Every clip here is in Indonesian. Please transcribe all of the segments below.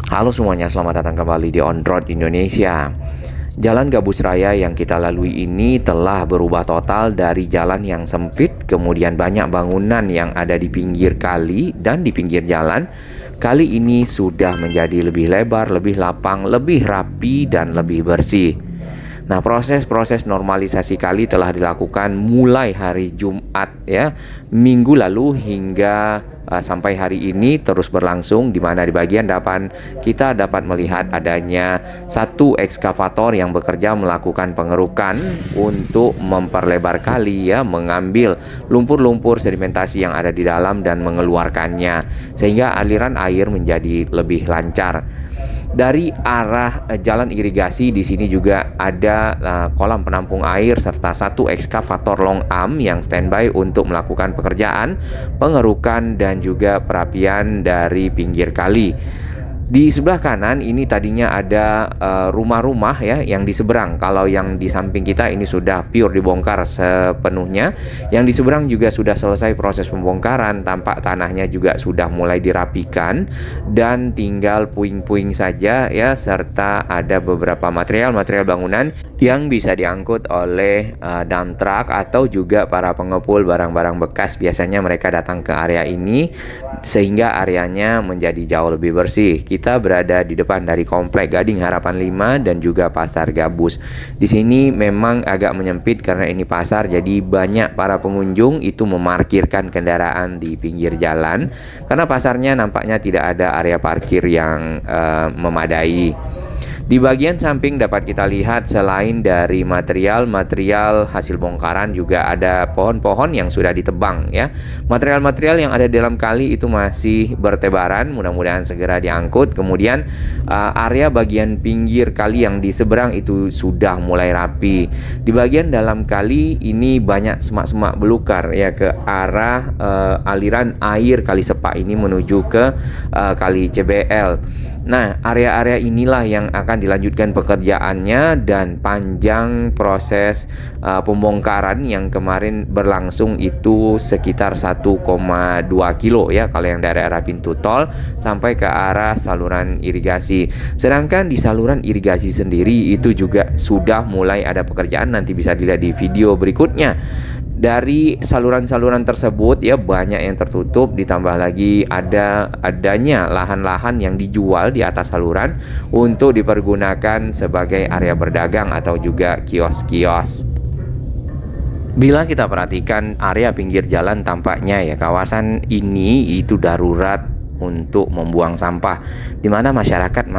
Halo semuanya, selamat datang kembali di On Road Indonesia. Jalan Gabus Raya yang kita lalui ini telah berubah total dari jalan yang sempit, kemudian banyak bangunan yang ada di pinggir kali dan di pinggir jalan. Kali ini sudah menjadi lebih lebar, lebih lapang, lebih rapi, dan lebih bersih. Nah, proses-proses normalisasi kali telah dilakukan mulai hari Jumat ya, minggu lalu hingga sampai hari ini terus berlangsung, di mana di bagian depan kita dapat melihat adanya satu ekskavator yang bekerja melakukan pengerukan untuk memperlebar kali ya, mengambil lumpur-lumpur sedimentasi yang ada di dalam dan mengeluarkannya sehingga aliran air menjadi lebih lancar. Dari arah jalan irigasi di sini juga ada kolam penampung air serta satu ekskavator long arm yang standby untuk melakukan pekerjaan pengerukan dan juga perapian dari pinggir kali. Di sebelah kanan ini tadinya ada rumah-rumah ya yang di seberang. Kalau yang di samping kita ini sudah pure dibongkar sepenuhnya. Yang di seberang juga sudah selesai proses pembongkaran. Tampak tanahnya juga sudah mulai dirapikan dan tinggal puing-puing saja ya, serta ada beberapa material-material bangunan yang bisa diangkut oleh dump truck atau juga para pengepul barang-barang bekas. Biasanya mereka datang ke area ini sehingga areanya menjadi jauh lebih bersih. Kita berada di depan dari Komplek Gading Harapan 5 dan juga Pasar Gabus. Di sini memang agak menyempit karena ini pasar, jadi banyak para pengunjung itu memarkirkan kendaraan di pinggir jalan karena pasarnya nampaknya tidak ada area parkir yang memadai. Di bagian samping dapat kita lihat selain dari material hasil bongkaran juga ada pohon-pohon yang sudah ditebang ya. Material-material yang ada di dalam kali itu masih bertebaran, mudah-mudahan segera diangkut. Kemudian area bagian pinggir kali yang di seberang itu sudah mulai rapi. Di bagian dalam kali ini banyak semak-semak belukar ya ke arah aliran air Kali Sepak ini menuju ke Kali CBL. Nah, area-area inilah yang akan dilanjutkan pekerjaannya dan panjang proses pembongkaran yang kemarin berlangsung itu sekitar 1,2 kilo ya kalau yang dari arah pintu tol sampai ke arah saluran irigasi. Sedangkan di saluran irigasi sendiri itu juga sudah mulai ada pekerjaan, nanti bisa dilihat di video berikutnya. Dari saluran-saluran tersebut ya banyak yang tertutup, ditambah lagi adanya lahan-lahan yang dijual di atas saluran untuk dipergunakan sebagai area berdagang atau juga kios-kios. Bila kita perhatikan area pinggir jalan, tampaknya ya kawasan ini itu darurat untuk membuang sampah, di mana masyarakat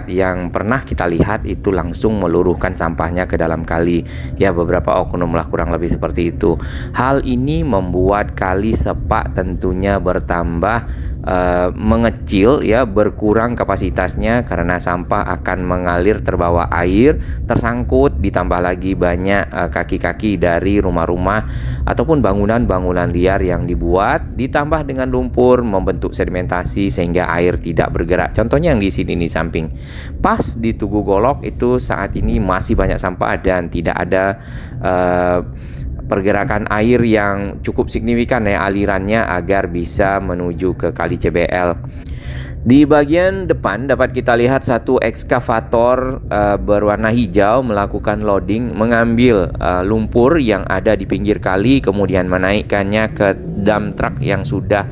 yang pernah kita lihat itu langsung meluruhkan sampahnya ke dalam kali ya, beberapa oknum lah kurang lebih seperti itu. Hal ini membuat Kali Sepak tentunya bertambah mengecil ya, berkurang kapasitasnya karena sampah akan mengalir terbawa air, tersangkut, ditambah lagi banyak kaki-kaki dari rumah-rumah ataupun bangunan-bangunan liar yang dibuat, ditambah dengan lumpur membentuk sedimentasi sehingga air tidak bergerak. Contohnya yang di sini nih samping, pas di Tugu Golok itu saat ini masih banyak sampah dan tidak ada pergerakan air yang cukup signifikan ya alirannya agar bisa menuju ke Kali CBL. Di bagian depan dapat kita lihat satu ekskavator berwarna hijau melakukan loading, mengambil lumpur yang ada di pinggir kali, kemudian menaikkannya ke dump truck yang sudah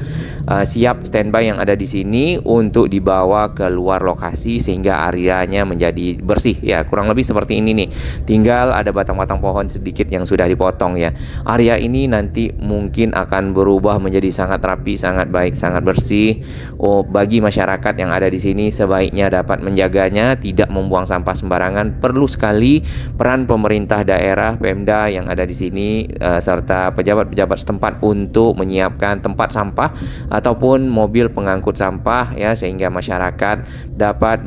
siap standby yang ada di sini untuk dibawa ke luar lokasi sehingga areanya menjadi bersih ya, kurang lebih seperti ini nih. Tinggal ada batang-batang pohon sedikit yang sudah dipotong ya. Area ini nanti mungkin akan berubah menjadi sangat rapi, sangat baik, sangat bersih. Bagi masyarakat yang ada di sini sebaiknya dapat menjaganya, tidak membuang sampah sembarangan. Perlu sekali peran pemerintah daerah, Pemda yang ada di sini serta pejabat-pejabat setempat untuk menyiapkan tempat sampah ataupun mobil pengangkut sampah ya, sehingga masyarakat dapat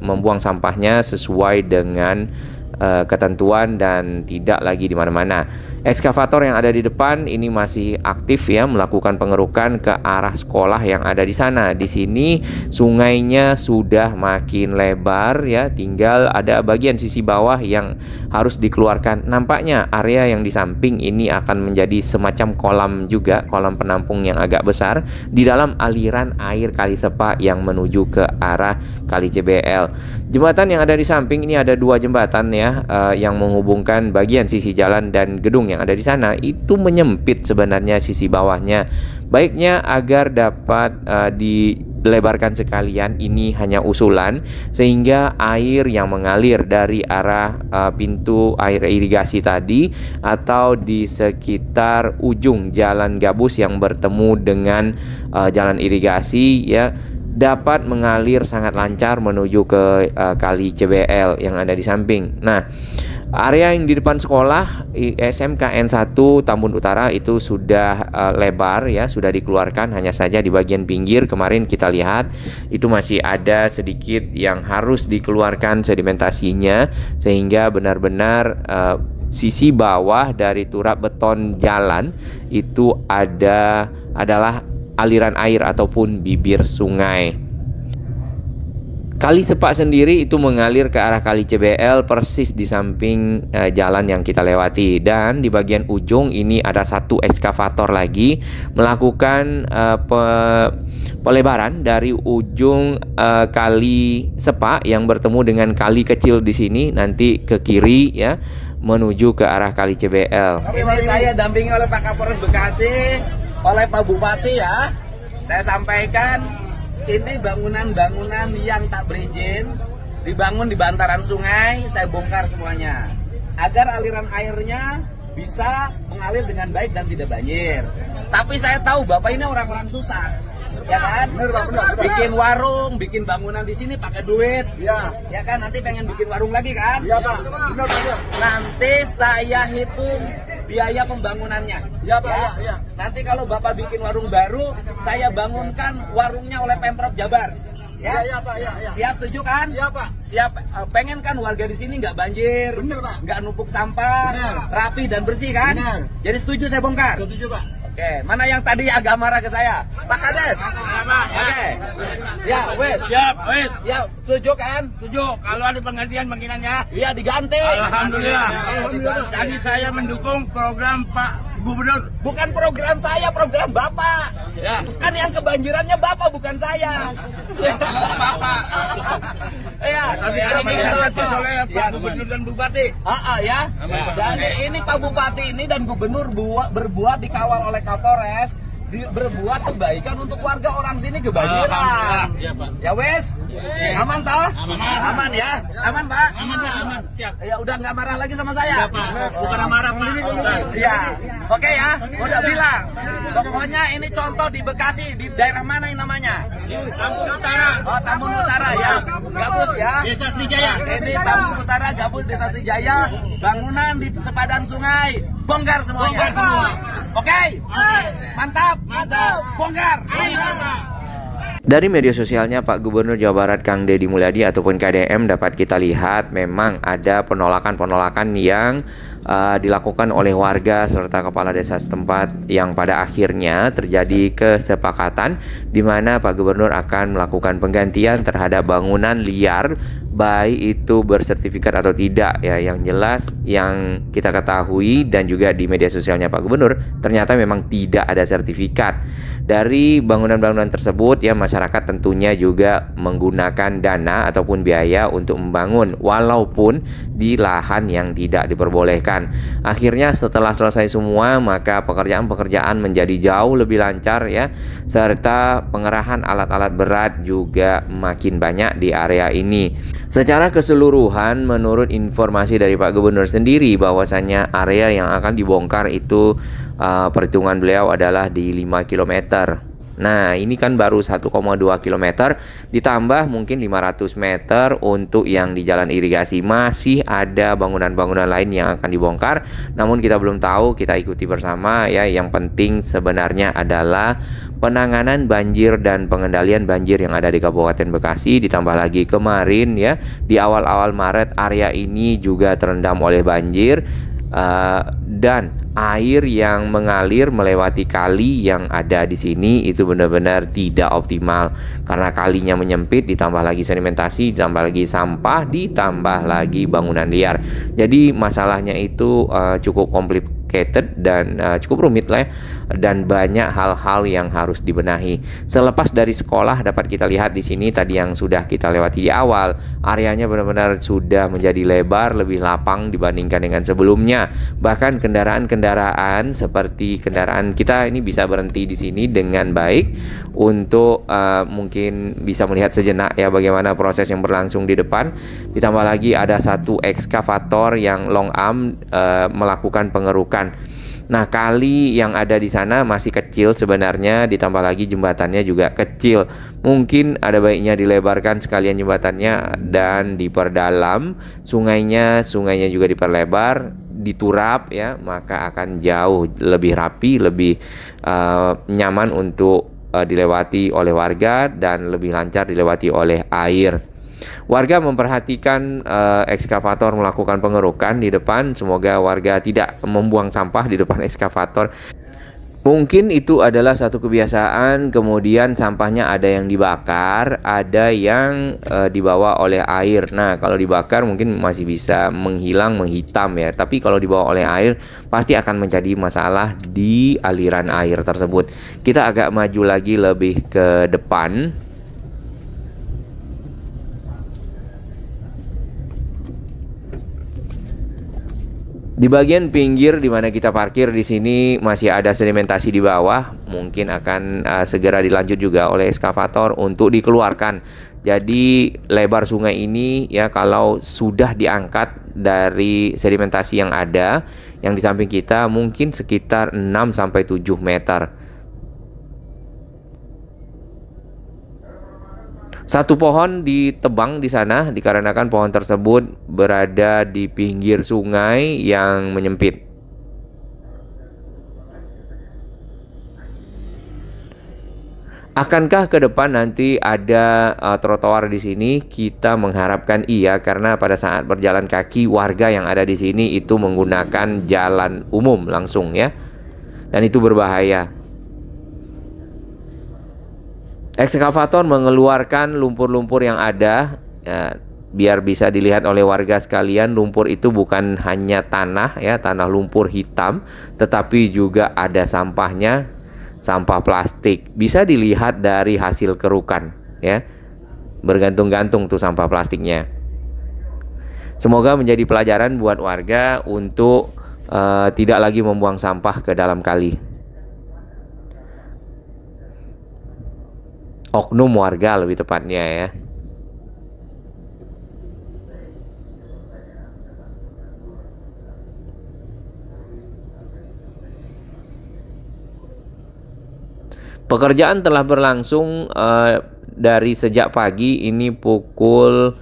membuang sampahnya sesuai dengan ketentuan dan tidak lagi di mana-mana. Ekskavator yang ada di depan ini masih aktif ya, melakukan pengerukan ke arah sekolah yang ada di sana. Di sini sungainya sudah makin lebar ya, tinggal ada bagian sisi bawah yang harus dikeluarkan. Nampaknya area yang di samping ini akan menjadi semacam kolam juga, kolam penampung yang agak besar di dalam aliran air Kali Sepa yang menuju ke arah Kali CBL. Jembatan yang ada di samping ini ada 2 jembatan ya, yang menghubungkan bagian sisi jalan dan gedung yang ada di sana. Itu menyempit sebenarnya sisi bawahnya. Baiknya agar dapat dilebarkan sekalian, ini hanya usulan, sehingga air yang mengalir dari arah pintu air irigasi tadi atau di sekitar ujung jalan gabus yang bertemu dengan jalan irigasi ya, dapat mengalir sangat lancar menuju ke Kali CBL yang ada di samping. Nah, area yang di depan sekolah SMK N1 Tambun Utara itu sudah lebar ya, sudah dikeluarkan. Hanya saja di bagian pinggir kemarin kita lihat itu masih ada sedikit yang harus dikeluarkan sedimentasinya, sehingga benar-benar sisi bawah dari turap beton jalan itu adalah aliran air ataupun bibir sungai. Kali Sepa sendiri itu mengalir ke arah Kali CBL persis di samping jalan yang kita lewati, dan di bagian ujung ini ada satu ekskavator lagi melakukan pelebaran dari ujung Kali Sepa yang bertemu dengan kali kecil di sini nanti ke kiri ya, menuju ke arah Kali CBL. Ini saya dampingi oleh Pak Kapolres Bekasi, oleh Pak Bupati ya. Saya sampaikan ini bangunan-bangunan yang tak berizin dibangun di bantaran sungai, saya bongkar semuanya agar aliran airnya bisa mengalir dengan baik dan tidak banjir. Tapi saya tahu Bapak ini orang-orang susah, ya kan? Benar. Bikin warung, bikin bangunan di sini pakai duit, ya kan? Nanti pengen bikin warung lagi kan? Iya Pak. Benar. Nanti saya hitung biaya pembangunannya. Ya Pak. Ya. Nanti kalau Bapak bikin warung baru, saya bangunkan warungnya oleh Pemprov Jabar. Ya Pak. Ya. Siap, setuju kan? Siap Pak. Siap. Pengen kan warga di sini nggak banjir, bener Pak, nggak numpuk sampah, bener, rapi dan bersih kan? Bener. Jadi setuju saya bongkar. Setuju Pak. Oke, mana yang tadi agak marah ke saya? Pak Kades. Oke. Ya, wes. Siap, wes. Ya, setuju kan? Setuju. Kalau ada penggantian bangunannya, iya diganti. Alhamdulillah. Tadi saya mendukung program Pak Gubernur. Bukan program saya, program Bapak. Ya. Kan yang kebanjirannya Bapak, bukan saya. Bapak. Iya. Tapi oleh Pak Gubernur dan Bupati. Ya. Dan ini Pak Bupati ini dan Gubernur berbuat dikawal oleh Kapolres, berbuat kebaikan untuk warga orang sini kebanjiran. Ya wes, aman toh? Aman ya, aman Pak. Aman. Siap. Ya udah nggak marah lagi sama saya. Bukan marah Pak. Ya, oke ya. Udah bilang. Pokoknya ini contoh di Bekasi, di daerah mana ini namanya? Tambun Utara. Oh, Tambun Utara ya. Gabus ya. Desa Srijaya. Ini Tambun Utara, Gabus, Desa Srijaya. Bangunan di sepadan sungai. Bongkar semuanya. Oke. Mantap. Bongkar. Dari media sosialnya Pak Gubernur Jawa Barat Kang Deddy Mulyadi ataupun KDM dapat kita lihat memang ada penolakan yang dilakukan oleh warga serta kepala desa setempat, yang pada akhirnya terjadi kesepakatan di mana Pak Gubernur akan melakukan penggantian terhadap bangunan liar, baik itu bersertifikat atau tidak ya. Yang jelas yang kita ketahui dan juga di media sosialnya Pak Gubernur, ternyata memang tidak ada sertifikat dari bangunan-bangunan tersebut ya. Masyarakat tentunya juga menggunakan dana ataupun biaya untuk membangun walaupun di lahan yang tidak diperbolehkan. Akhirnya setelah selesai semua, maka pekerjaan-pekerjaan menjadi jauh lebih lancar ya, serta pengerahan alat-alat berat juga makin banyak di area ini. Secara keseluruhan, menurut informasi dari Pak Gubernur sendiri, bahwasannya area yang akan dibongkar itu perhitungan beliau adalah di 5 km. Nah, ini kan baru 1,2 km ditambah mungkin 500 meter untuk yang di jalan irigasi. Masih ada bangunan-bangunan lain yang akan dibongkar, namun kita belum tahu, kita ikuti bersama ya. Yang penting sebenarnya adalah penanganan banjir dan pengendalian banjir yang ada di Kabupaten Bekasi. Ditambah lagi kemarin ya, di awal-awal Maret area ini juga terendam oleh banjir. Dan air yang mengalir melewati kali yang ada di sini itu benar-benar tidak optimal karena kalinya menyempit, ditambah lagi sedimentasi, ditambah lagi sampah, ditambah lagi bangunan liar. Jadi masalahnya itu cukup complicated dan cukup rumit lah ya, dan banyak hal-hal yang harus dibenahi. Selepas dari sekolah dapat kita lihat di sini tadi yang sudah kita lewati di awal, areanya benar-benar sudah menjadi lebar, lebih lapang dibandingkan dengan sebelumnya. Bahkan kendaraan-kendaraan seperti kendaraan kita ini bisa berhenti di sini dengan baik untuk mungkin bisa melihat sejenak ya bagaimana proses yang berlangsung di depan. Ditambah lagi ada satu ekskavator yang long arm melakukan pengerukan. Nah, kali yang ada di sana masih kecil sebenarnya, ditambah lagi jembatannya juga kecil. Mungkin ada baiknya dilebarkan sekalian jembatannya dan diperdalam. Sungainya juga diperlebar, diturap ya, maka akan jauh lebih rapi, lebih nyaman untuk dilewati oleh warga dan lebih lancar dilewati oleh air. Warga memperhatikan ekskavator melakukan pengerukan di depan. Semoga warga tidak membuang sampah di depan ekskavator. Mungkin itu adalah satu kebiasaan. Kemudian sampahnya ada yang dibakar, ada yang dibawa oleh air. Nah, kalau dibakar mungkin masih bisa menghilang, menghitam ya. Tapi kalau dibawa oleh air pasti akan menjadi masalah di aliran air tersebut. Kita agak maju lagi lebih ke depan. Di bagian pinggir di mana kita parkir di sini masih ada sedimentasi di bawah, mungkin akan segera dilanjut juga oleh ekskavator untuk dikeluarkan. Jadi lebar sungai ini ya kalau sudah diangkat dari sedimentasi yang ada yang di samping kita mungkin sekitar 6-7 meter. Satu pohon ditebang di sana dikarenakan pohon tersebut berada di pinggir sungai yang menyempit. Akankah ke depan nanti ada trotoar di sini? Kita mengharapkan iya, karena pada saat berjalan kaki warga yang ada di sini itu menggunakan jalan umum langsung ya. Dan itu berbahaya. Ekskavator mengeluarkan lumpur-lumpur yang ada ya, biar bisa dilihat oleh warga sekalian. Lumpur itu bukan hanya tanah ya, tanah lumpur hitam, tetapi juga ada sampahnya, sampah plastik. Bisa dilihat dari hasil kerukan ya, bergantung-gantung tuh sampah plastiknya. Semoga menjadi pelajaran buat warga untuk tidak lagi membuang sampah ke dalam kali. Oknum warga lebih tepatnya ya. Pekerjaan telah berlangsung dari sejak pagi, ini pukul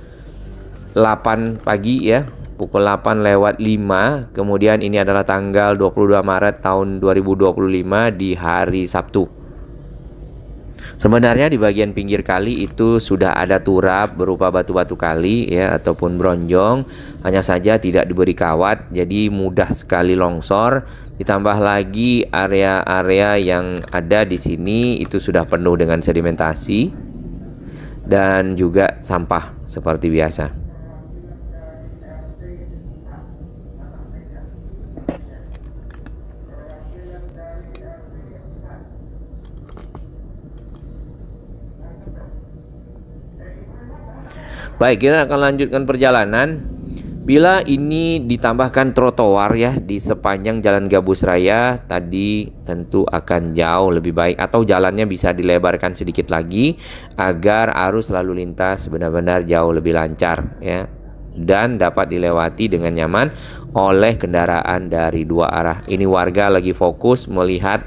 8 pagi ya, pukul 8:05. Kemudian ini adalah tanggal 22 Maret tahun 2025 di hari Sabtu. Sebenarnya di bagian pinggir kali itu sudah ada turap berupa batu-batu kali ya ataupun bronjong, hanya saja tidak diberi kawat, jadi mudah sekali longsor. Ditambah lagi area-area yang ada di sini itu sudah penuh dengan sedimentasi dan juga sampah seperti biasa. Baik, kita akan lanjutkan perjalanan. Bila ini ditambahkan trotoar ya di sepanjang Jalan Gabus Raya tadi, tentu akan jauh lebih baik, atau jalannya bisa dilebarkan sedikit lagi agar arus lalu lintas benar-benar jauh lebih lancar ya, dan dapat dilewati dengan nyaman oleh kendaraan dari dua arah. Ini warga lagi fokus melihat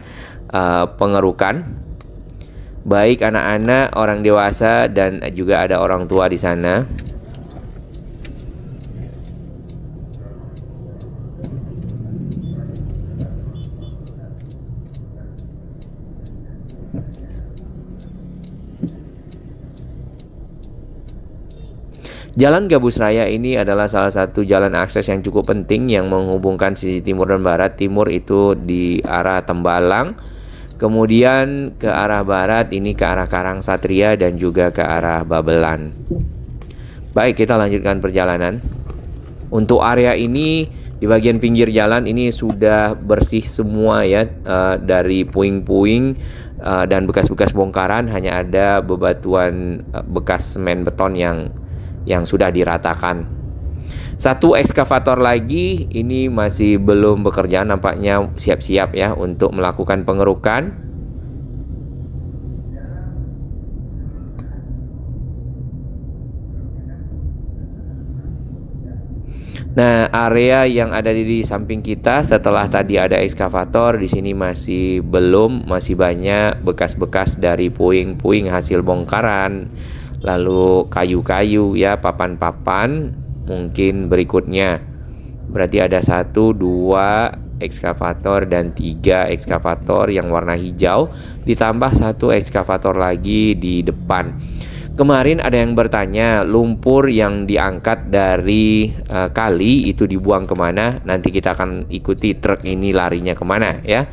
pengerukan. baik anak-anak, orang dewasa, dan juga ada orang tua di sana. Jalan Gabus Raya ini adalah salah satu jalan akses yang cukup penting yang menghubungkan sisi timur dan barat. Timur itu di arah Tembalang, kemudian ke arah barat ini ke arah Karang Satria dan juga ke arah Babelan. Baik, kita lanjutkan perjalanan. Untuk area ini di bagian pinggir jalan ini sudah bersih semua ya, dari puing-puing dan bekas-bekas bongkaran. Hanya ada bebatuan bekas semen beton yang sudah diratakan. Satu ekskavator lagi ini masih belum bekerja, nampaknya siap-siap ya untuk melakukan pengerukan. Nah, area yang ada di samping kita setelah tadi ada ekskavator, di sini masih banyak bekas-bekas dari puing-puing hasil bongkaran. Lalu kayu-kayu ya, papan-papan mungkin berikutnya. Berarti ada 1, 2 ekskavator dan 3 ekskavator yang warna hijau, ditambah 1 ekskavator lagi di depan. Kemarin ada yang bertanya, lumpur yang diangkat dari kali itu dibuang kemana? Nanti kita akan ikuti truk ini larinya kemana ya.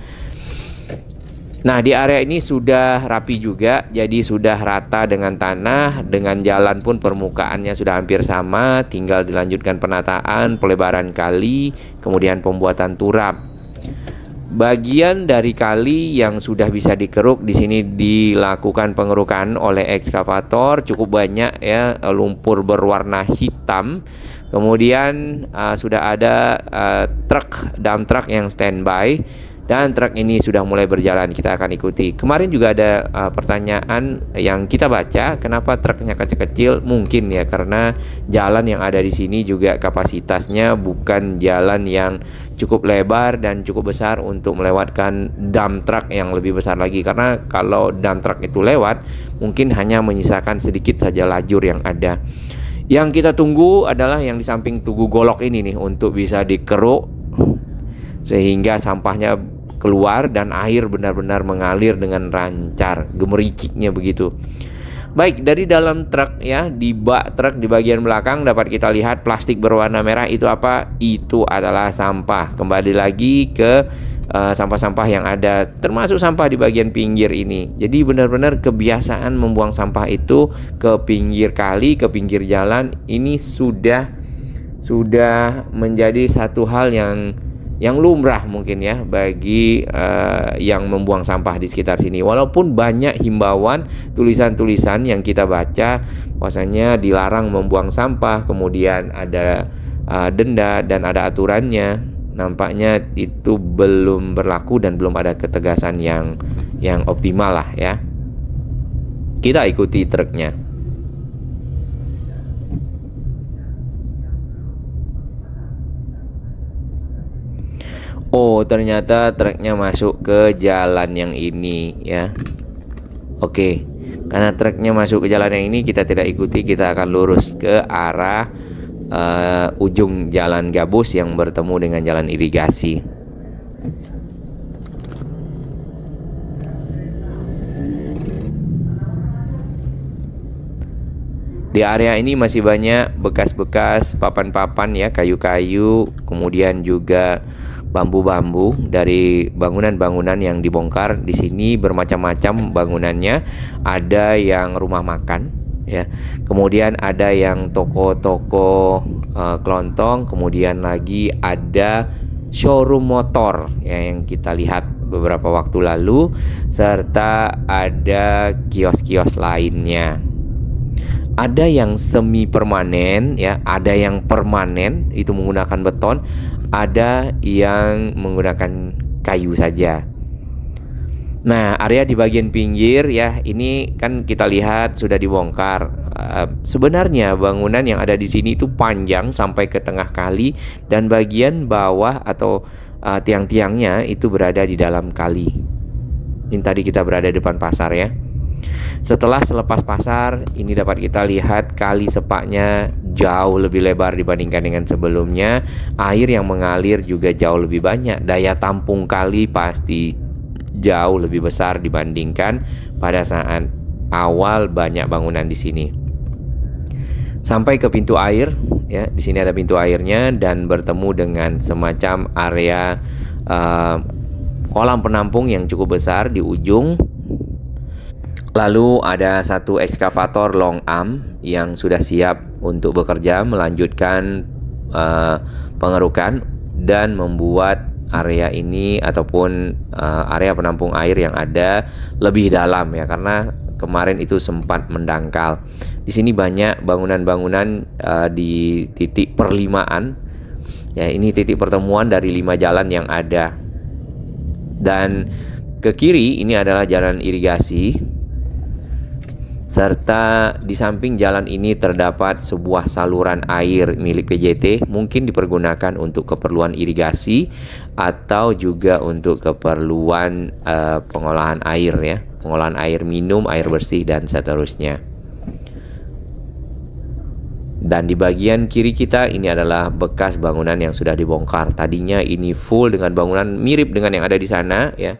Nah, di area ini sudah rapi juga, jadi sudah rata dengan tanah, dengan jalan pun permukaannya sudah hampir sama, tinggal dilanjutkan penataan, pelebaran kali, kemudian pembuatan turap. Bagian dari kali yang sudah bisa dikeruk di sini dilakukan pengerukan oleh ekskavator, cukup banyak ya, lumpur berwarna hitam. Kemudian sudah ada dump truck yang standby. Dan truk ini sudah mulai berjalan, kita akan ikuti. Kemarin juga ada pertanyaan yang kita baca, kenapa truknya kecil-kecil? Mungkin ya karena jalan yang ada di sini juga kapasitasnya bukan jalan yang cukup lebar dan cukup besar untuk melewatkan dump truck yang lebih besar lagi. Karena kalau dump truck itu lewat, mungkin hanya menyisakan sedikit saja lajur yang ada. Yang kita tunggu adalah yang di samping Tugu Golok ini nih, untuk bisa dikeruk sehingga sampahnya keluar dan air benar-benar mengalir dengan lancar, gemericiknya begitu. Baik, dari dalam truk ya, di bak truk di bagian belakang dapat kita lihat plastik berwarna merah. Itu apa? Itu adalah sampah. Kembali lagi ke sampah-sampah yang ada, termasuk sampah di bagian pinggir ini. Jadi benar-benar kebiasaan membuang sampah itu ke pinggir kali, ke pinggir jalan ini sudah menjadi satu hal yang lumrah mungkin ya bagi yang membuang sampah di sekitar sini. Walaupun banyak himbauan, tulisan-tulisan yang kita baca bahwasanya dilarang membuang sampah, kemudian ada denda dan ada aturannya, nampaknya itu belum berlaku dan belum ada ketegasan yang optimal lah ya. Kita ikuti truknya. Oh, ternyata truknya masuk ke jalan yang ini ya. Oke, karena truknya masuk ke jalan yang ini, kita tidak ikuti, kita akan lurus ke arah ujung jalan gabus yang bertemu dengan jalan irigasi. Di area ini masih banyak bekas-bekas papan-papan ya, kayu-kayu, kemudian juga bambu-bambu dari bangunan-bangunan yang dibongkar. Di sini bermacam-macam bangunannya. Ada yang rumah makan ya. Kemudian ada yang toko-toko kelontong, kemudian lagi ada showroom motor ya, yang kita lihat beberapa waktu lalu, serta ada kios-kios lainnya. Ada yang semi permanen ya, ada yang permanen itu menggunakan beton, ada yang menggunakan kayu saja. Nah, area di bagian pinggir ya, ini kan kita lihat sudah dibongkar. Sebenarnya bangunan yang ada di sini itu panjang sampai ke tengah kali, dan bagian bawah atau tiang-tiangnya itu berada di dalam kali. Ini tadi kita berada di depan pasar ya. Setelah selepas pasar, ini dapat kita lihat kali sepaknya jauh lebih lebar dibandingkan dengan sebelumnya. Air yang mengalir juga jauh lebih banyak. Daya tampung kali pasti jauh lebih besar dibandingkan pada saat awal banyak bangunan di sini. Sampai ke pintu air, ya, di sini ada pintu airnya dan bertemu dengan semacam area kolam penampung yang cukup besar di ujung. Lalu ada satu ekskavator long arm yang sudah siap untuk bekerja melanjutkan pengerukan dan membuat area ini ataupun area penampung air yang ada lebih dalam, ya, karena kemarin itu sempat mendangkal. Di sini banyak bangunan-bangunan di titik perlimaan. Ya, ini titik pertemuan dari 5 jalan yang ada. Dan ke kiri ini adalah jalan irigasi. Serta di samping jalan ini terdapat sebuah saluran air milik PJT, mungkin dipergunakan untuk keperluan irigasi atau juga untuk keperluan pengolahan air, ya, pengolahan air minum, air bersih dan seterusnya. Dan di bagian kiri kita ini adalah bekas bangunan yang sudah dibongkar. Tadinya ini full dengan bangunan mirip dengan yang ada di sana, ya,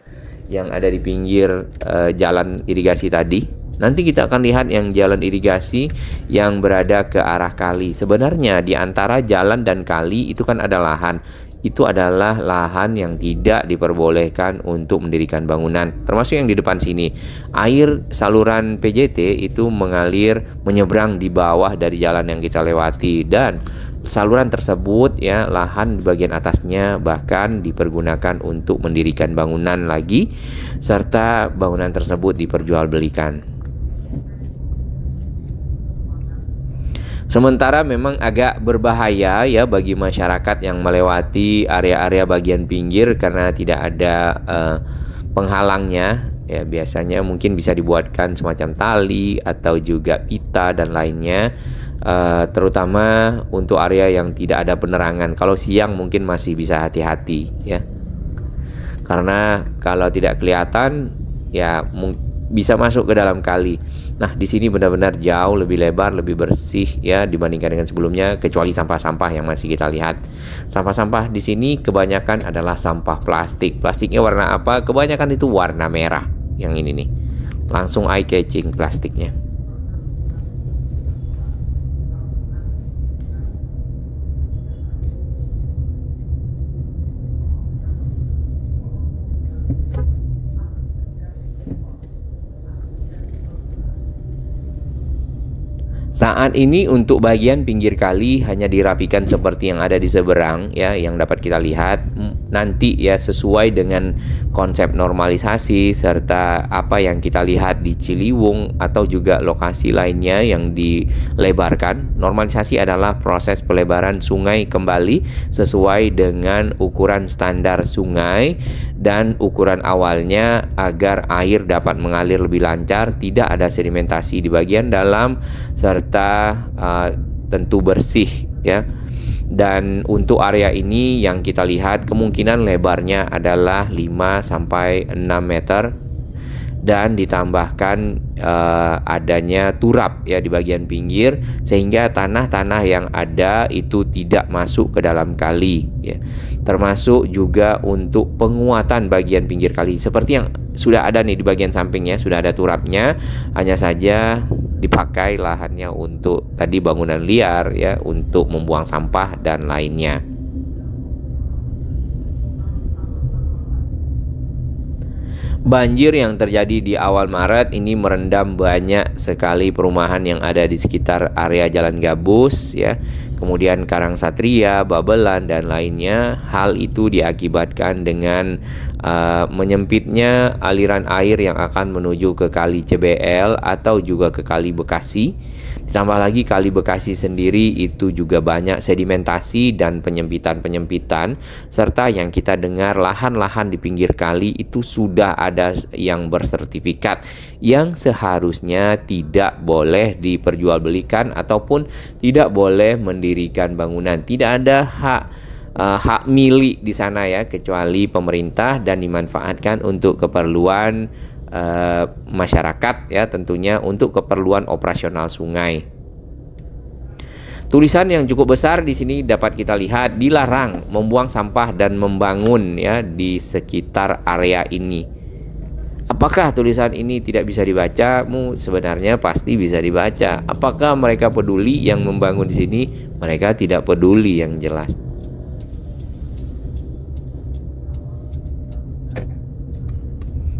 yang ada di pinggir jalan irigasi tadi. Nanti kita akan lihat yang jalan irigasi yang berada ke arah kali. Sebenarnya di antara jalan dan kali itu kan ada lahan. Itu adalah lahan yang tidak diperbolehkan untuk mendirikan bangunan. Termasuk yang di depan sini. Air saluran PJT itu mengalir menyeberang di bawah dari jalan yang kita lewati. Dan saluran tersebut, ya, lahan di bagian atasnya bahkan dipergunakan untuk mendirikan bangunan lagi. Serta bangunan tersebut diperjualbelikan. Sementara memang agak berbahaya, ya, bagi masyarakat yang melewati area-area bagian pinggir karena tidak ada penghalangnya, ya. Biasanya mungkin bisa dibuatkan semacam tali atau juga pita dan lainnya, terutama untuk area yang tidak ada penerangan. Kalau siang mungkin masih bisa hati-hati, ya, karena kalau tidak kelihatan, ya, bisa masuk ke dalam kali. Nah, di sini benar-benar jauh lebih lebar, lebih bersih, ya, dibandingkan dengan sebelumnya, kecuali sampah-sampah yang masih kita lihat. Sampah-sampah di sini kebanyakan adalah sampah plastik. Plastiknya warna apa? Kebanyakan itu warna merah. Yang ini nih, langsung eye catching plastiknya. Saat ini untuk bagian pinggir kali hanya dirapikan seperti yang ada di seberang, ya, yang dapat kita lihat. Nanti, ya, sesuai dengan konsep normalisasi serta apa yang kita lihat di Ciliwung atau juga lokasi lainnya yang dilebarkan. Normalisasi adalah proses pelebaran sungai kembali sesuai dengan ukuran standar sungai dan ukuran awalnya agar air dapat mengalir lebih lancar, tidak ada sedimentasi di bagian dalam serta tentu bersih, ya. Dan untuk area ini yang kita lihat kemungkinan lebarnya adalah 5 sampai 6 meter dan ditambahkan adanya turap, ya, di bagian pinggir sehingga tanah-tanah yang ada itu tidak masuk ke dalam kali, ya. Termasuk juga untuk penguatan bagian pinggir kali seperti yang sudah ada nih di bagian sampingnya, sudah ada turapnya, hanya saja dipakai lahannya untuk tadi bangunan liar, ya, untuk membuang sampah dan lainnya. Banjir yang terjadi di awal Maret ini merendam banyak sekali perumahan yang ada di sekitar area Jalan Gabus, ya. Kemudian Karang Satria, Babelan dan lainnya. Hal itu diakibatkan dengan menyempitnya aliran air yang akan menuju ke Kali CBL atau juga ke Kali Bekasi. Ditambah lagi Kali Bekasi sendiri itu juga banyak sedimentasi dan penyempitan-penyempitan, serta yang kita dengar lahan-lahan di pinggir kali itu sudah ada yang bersertifikat yang seharusnya tidak boleh diperjualbelikan ataupun tidak boleh mendirikan bangunan. Tidak ada hak milik di sana, ya, kecuali pemerintah dan dimanfaatkan untuk keperluan masyarakat ya, tentunya untuk keperluan operasional sungai. Tulisan yang cukup besar di sini dapat kita lihat, dilarang membuang sampah dan membangun ya di sekitar area ini. Apakah tulisan ini tidak bisa dibaca? Sebenarnya pasti bisa dibaca. Apakah mereka peduli yang membangun di sini? Mereka tidak peduli yang jelas.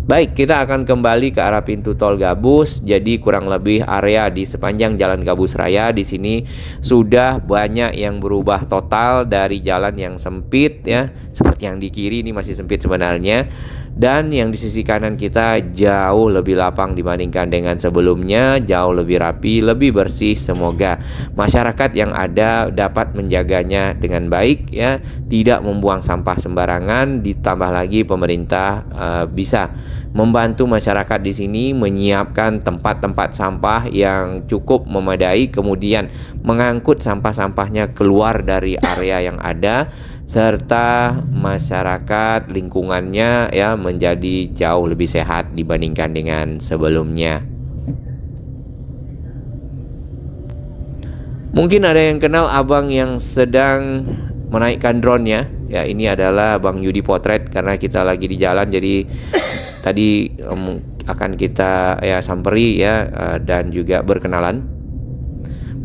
Baik, kita akan kembali ke arah pintu tol Gabus. Jadi kurang lebih area di sepanjang Jalan Gabus Raya di sini sudah banyak yang berubah total dari jalan yang sempit ya, seperti yang di kiri ini masih sempit sebenarnya, dan yang di sisi kanan kita jauh lebih lapang dibandingkan dengan sebelumnya, jauh lebih rapi, lebih bersih. Semoga masyarakat yang ada dapat menjaganya dengan baik ya, tidak membuang sampah sembarangan. Ditambah lagi pemerintah bisa membantu masyarakat di sini menyiapkan tempat-tempat sampah yang cukup memadai, kemudian mengangkut sampah-sampahnya keluar dari area yang ada, serta masyarakat lingkungannya ya menjadi jauh lebih sehat dibandingkan dengan sebelumnya. Mungkin ada yang kenal abang yang sedang menaikkan drone ya. Ya, ini adalah Bang Yudi Potret, karena kita lagi di jalan jadi tadi akan kita ya samperi ya dan juga berkenalan.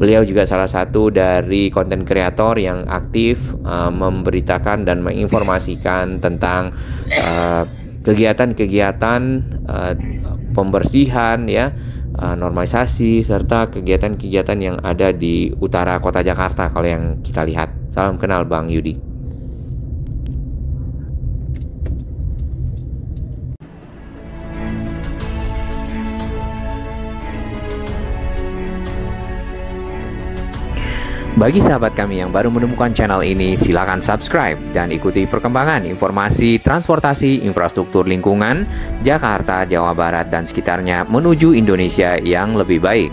Beliau juga salah satu dari konten kreator yang aktif memberitakan dan menginformasikan tentang kegiatan-kegiatan pembersihan ya, normalisasi, serta kegiatan-kegiatan yang ada di utara kota Jakarta kalau yang kita lihat. Salam kenal Bang Yudi. Bagi sahabat kami yang baru menemukan channel ini, silakan subscribe dan ikuti perkembangan informasi transportasi, infrastruktur lingkungan, Jakarta, Jawa Barat, dan sekitarnya menuju Indonesia yang lebih baik.